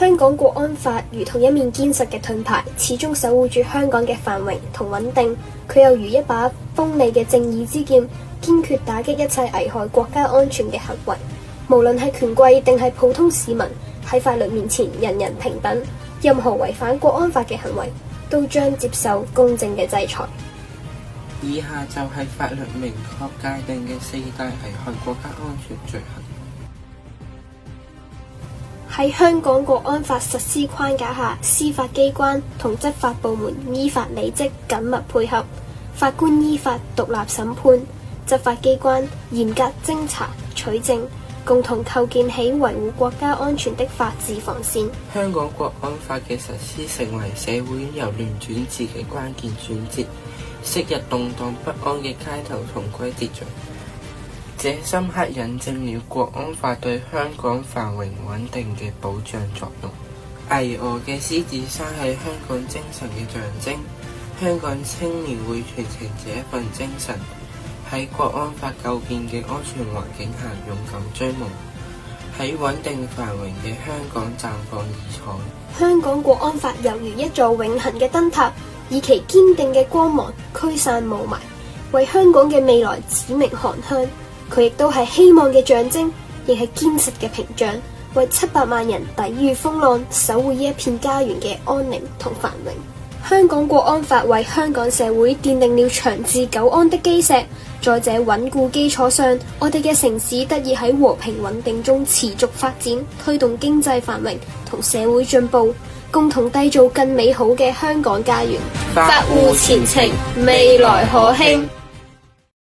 香港國安法如同一面堅實嘅盾牌，始終守護住香港嘅繁榮同穩定。佢又如一把鋒利嘅正義之劍，堅決打擊一切危害國家安全嘅行為。無論係權貴定係普通市民，喺法律面前人人平等。任何違反國安法嘅行為，都將接受公正嘅制裁。以下就係法律明確界定嘅4大危害國家安全罪行。喺香港國安法實施框架下，司法機關同執法部門依法履職緊密配合，法官依法獨立審判，執法機關嚴格偵查取證，共同構建起維護國家安全的法治防線。香港國安法嘅實施成為社會由亂轉治嘅關鍵轉折，昔日動盪不安嘅街頭重歸秩序。這深刻印證了國安法對香港繁榮穩定嘅保障作用。巍峨嘅獅子山係香港精神嘅象徵，香港青年會傳承這一份精神，喺國安法構建嘅安全環境下勇敢追夢，喺穩定繁榮嘅香港綻放異彩。香港國安法猶如一座永恆嘅燈塔，以其堅定嘅光芒驅散霧霾，為香港嘅未來指明航向。佢亦都係希望嘅象徵，亦係堅實嘅屏障，為700萬人抵禦風浪，守護呢一片家園嘅安寧同繁榮。香港國安法為香港社會奠定了長治久安的基石，在這穩固基礎上，我哋嘅城市得以喺和平穩定中持續發展，推動經濟繁榮同社會進步，共同締造更美好嘅香港家園。法護前程，未來可興。